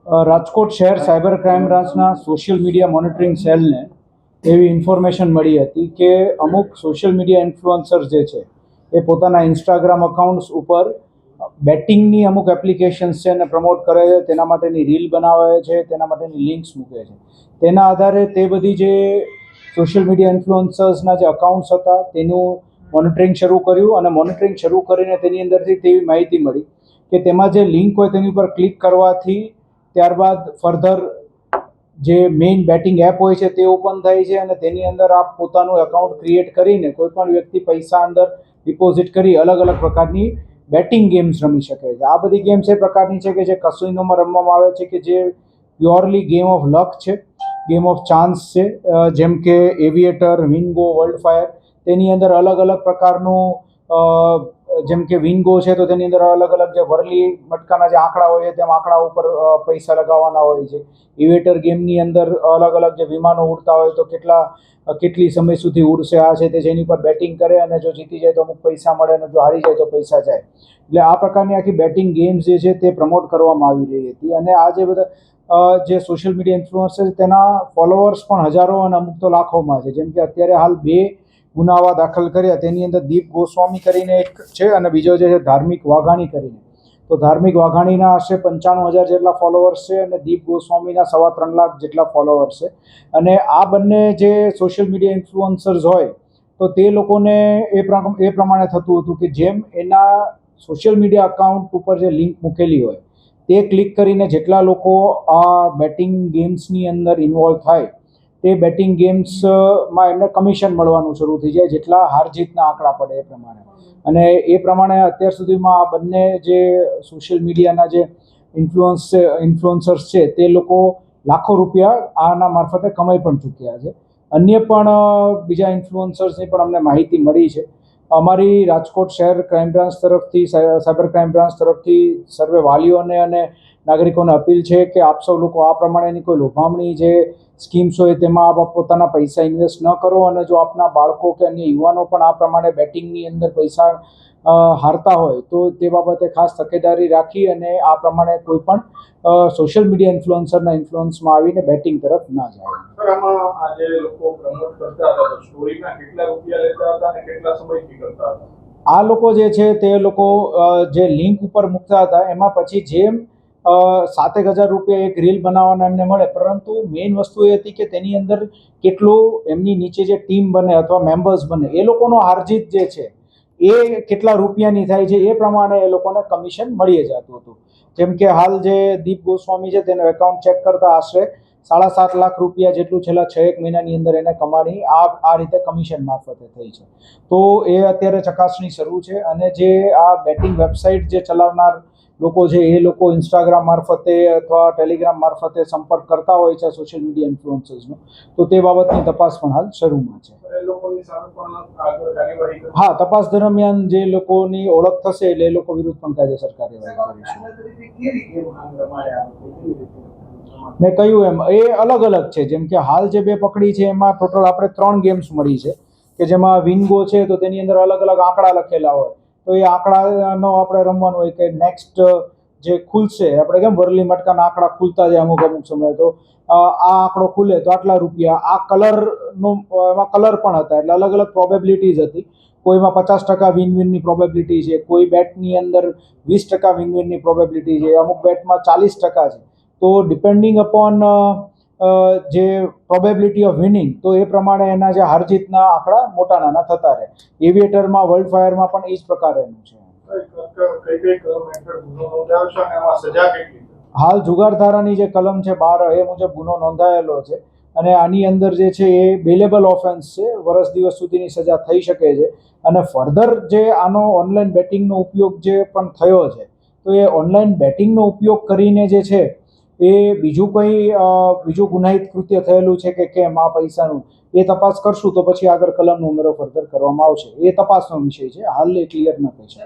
રાજકોટ શહેર cyber crime બ્રાન્ચના social media monitoring સેલને એવી ઇન્ફોર્મેશન મળી હતી કે અમુક સોશિયલ મીડિયા ઇન્ફ્લુઅન્સર્સ જે છે એ પોતાના ઇન્સ્ટાગ્રામ અકાઉન્ટ્સ ઉપર બેટિંગની અમુક એપ્લિકેશન્સ છે એને પ્રમોટ કરે છે, તેના માટેની રીલ બનાવે છે, તેના માટેની લિંક્સ મૂકે છે. તેના આધારે તે બધી જે સોશિયલ મીડિયા ઇન્ફ્લુઅન્સર્સના જે અકાઉન્ટ્સ હતા તેનું મોનિટરિંગ શરૂ કર્યું અને મોનિટરિંગ શરૂ કરીને તેની અંદરથી તેવી માહિતી મળી કે તેમાં જે લિંક હોય તેની ઉપર ક્લિક કરવાથી ત્યારબાદ ફર્ધર જે મેઇન બેટિંગ એપ હોય છે તે ઓપન થાય છે અને તેની અંદર આપ પોતાનું એકાઉન્ટ ક્રિએટ કરીને કોઈ પણ વ્યક્તિ પૈસા અંદર ડિપોઝિટ કરી અલગ અલગ પ્રકારની બેટિંગ ગેમ્સ રમી શકે છે. આ બધી ગેમ્સ એ પ્રકારની છે કે જે કસિનોમાં રમવામાં આવે છે, કે જે પ્યોરલી ગેમ ઓફ લક છે, ગેમ ઓફ ચાન્સ છે, જેમ કે એવિએટર, વિંગો, વર્લ્ડ ફાયર. તેની અંદર અલગ અલગ પ્રકારનું જેમ કે વિંગો છે તો તેની અંદર અલગ અલગ જે વરલી મટકાના જે આંકડા હોય છે તેમ આંકડા ઉપર પૈસા લગાવવાના હોય છે. ઇવેટર ગેમની અંદર અલગ અલગ જે વિમાનો ઉડતા હોય તો કેટલી સમય સુધી ઉડશે આ છે તે જેની પર બેટિંગ કરે અને જો જીતી જાય તો અમુક પૈસા મળે અને જો હારી જાય તો પૈસા જાય. એટલે આ પ્રકારની આખી બેટિંગ ગેમ્સ જે છે તે પ્રમોટ કરવામાં આવી રહી હતી અને આ જે બધા જે સોશિયલ મીડિયા ઇન્ફ્લુઅન્સર તેના ફોલોઅર્સ પણ હજારો અને અમુક તો લાખોમાં છે. જેમ કે અત્યારે હાલ 2 ગુનાવા દાખલ કર્યા, તેની અંદર દીપ ગોસ્વામી કરીને એક છે અને બીજો જે છે ધાર્મિક વાઘાણી કરીને. તો ધાર્મિક વાઘાણીના આશરે 95,000 જેટલા ફોલોઅર્સ છે અને દીપ ગોસ્વામીના 3.25 લાખ જેટલા ફોલોઅર્સ છે. અને આ બંને જે સોશિયલ મીડિયા ઇન્ફ્લુઅન્સર્સ હોય તો તે લોકોને એ પ્રમાણે થતું હતું કે જેમ એના સોશિયલ મીડિયા અકાઉન્ટ ઉપર જે લિંક મૂકેલી હોય તે ક્લિક કરીને જેટલા લોકો આ બેટિંગ ગેમ્સની અંદર ઇન્વોલ્વ થાય તે બેટિંગ ગેમ્સમાં એમને કમિશન મળવાનું શરૂ થઈ જાય, જેટલા હાર જીતના આંકડા પડે એ પ્રમાણે. અને એ પ્રમાણે અત્યાર સુધીમાં આ બંને જે સોશિયલ મીડિયાના જે ઇન્ફ્લુઅન્સર્સ છે તે લોકો લાખો રૂપિયા આના મારફતે કમાઈ પણ ચૂક્યા છે. અન્ય પણ બીજા ઇન્ફ્લુઅન્સર્સની પણ અમને માહિતી મળી છે. અમારી રાજકોટ શહેર ક્રાઇમ બ્રાન્ચ તરફથી, સાયબર ક્રાઇમ બ્રાન્ચ તરફથી સર્વે વાલીઓને અને નાગરિકોને અપીલ છે કે આપ સૌ લોકો આ પ્રમાણેની કોઈ લોભામણી જે સ્કીમ્સ હોય તેમાં આપ પોતાના પૈસા ઇન્વેસ્ટ ન કરો અને જો આપના બાળકો કે અન્ય યુવાનો પણ આ પ્રમાણે બેટિંગની અંદર પૈસા હારતા હોય તો તે બાબતે ખાસ તકેદારી રાખી અને આ પ્રમાણે કોઈ પણ સોશિયલ મીડિયા ઇન્ફ્લુઅન્સરના ઇન્ફ્લુઅન્સમાં આવીને બેટિંગ તરફ ના જાય. સર, આમાં આ જે લોકો પ્રમોટ કરતા હતા તો સ્ટોરીના કેટલા રૂપિયા લેતા હતા અને કેટલા સમયથી કરતા હતા? આ લોકો જે છે તે લોકો જે લિંક ઉપર મૂકતા હતા એમાં પછી જેમ 7,000 રૂપિયા એક રીલ બનાવવાના એમને મળે, પરંતુ મેઇન વસ્તુ એ હતી કે તેની અંદર કેટલું એમની નીચે જે ટીમ બને અથવા મેમ્બર્સ બને એ લોકોનો હારજીત જે છે એ કેટલા રૂપિયાની થાય છે એ પ્રમાણે એ લોકોને કમિશન મળી જતું હતું. જેમ કે હાલ જે દીપ ગોસ્વામી છે તેનો એકાઉન્ટ ચેક કરતા આશરે 7.5 લાખ રૂપિયા જેટલું છેલ્લા 6 મહિનાની અંદર એને કમાણી આ રીતે કમિશન મારફતે થઈ છે. તો એ અત્યારે ચકાસણી શરૂ છે અને જે આ બેટિંગ વેબસાઇટ જે ચલાવનાર લોકો છે એ લોકો ઇન્સ્ટાગ્રામ મારફતે અથવા ટેલિગ્રામ મારફતે સંપર્ક કરતા હોય છે સોશિયલ મીડિયા ઇન્ફ્લુઅન્સર્સનો, તો તે બાબતની તપાસ પણ હાલ શરૂમાં છે. હા, તપાસ દરમિયાન જે લોકોની ઓળખ થશે એટલે એ લોકો વિરુદ્ધ પણ કાયદેસર કાર્યવાહી કરીશું. મેં કહ્યું એમ એ અલગ અલગ છે. જેમ કે હાલ જે 2 પકડી છે એમાં ટોટલ આપણે 3 ગેમ્સ મળી છે કે જેમાં વિંગો છે તો તેની અંદર અલગ અલગ આંકડા લખેલા હોય તો એ આંકડાનો આપણે રમવાનું હોય કે નેક્સ્ટ જે ખુલશે, આપણે કેમ વરલી મટકાના આંકડા ખુલતા જાય અમુક સમય, તો આ આંકડો ખુલે તો આટલા રૂપિયા. આ કલરનો એમાં કલર પણ હતા એટલે અલગ અલગ પ્રોબેબિલિટીઝ હતી. કોઈમાં 50% વિનની પ્રોબેબિલિટી છે, કોઈ બેટની અંદર 20% વિનની પ્રોબેબિલિટી છે, અમુક બેટમાં 40% છે. તો ડિપેન્ડિંગ અપોન જે પ્રોબેબિલિટી ઓફ વિનિંગ તો એ પ્રમાણે એના જે હાર જીતના આંકડા મોટા નાના થતા રહે. એવિએટરમાં, વર્લ્ડ ફાયરમાં પણ એ જ પ્રકારેનું છે. હાલ જુગારધારાની જે કલમ છે 12 એ મુજબ ગુનો નોંધાયેલો છે અને આની અંદર જે છે એ બેલેબલ ઓફેન્સ છે. વર્ષ દિવસ સુધીની સજા થઈ શકે છે અને ફર્ધર જે આનો ઓનલાઈન બેટિંગનો ઉપયોગ જે પણ થયો છે તો એ ઓનલાઈન બેટિંગનો ઉપયોગ કરીને જે છે એ બીજું ગુનાહિત કૃત્ય થયેલું છે કે કેમ આ પૈસાનું એ તપાસ કરશું તો પછી આગળ કલમનો ઉમેરો ફર્ધર કરવામાં આવશે. એ તપાસનો વિષય છે, હાલ એ ક્લિયર ન થઈ શકે.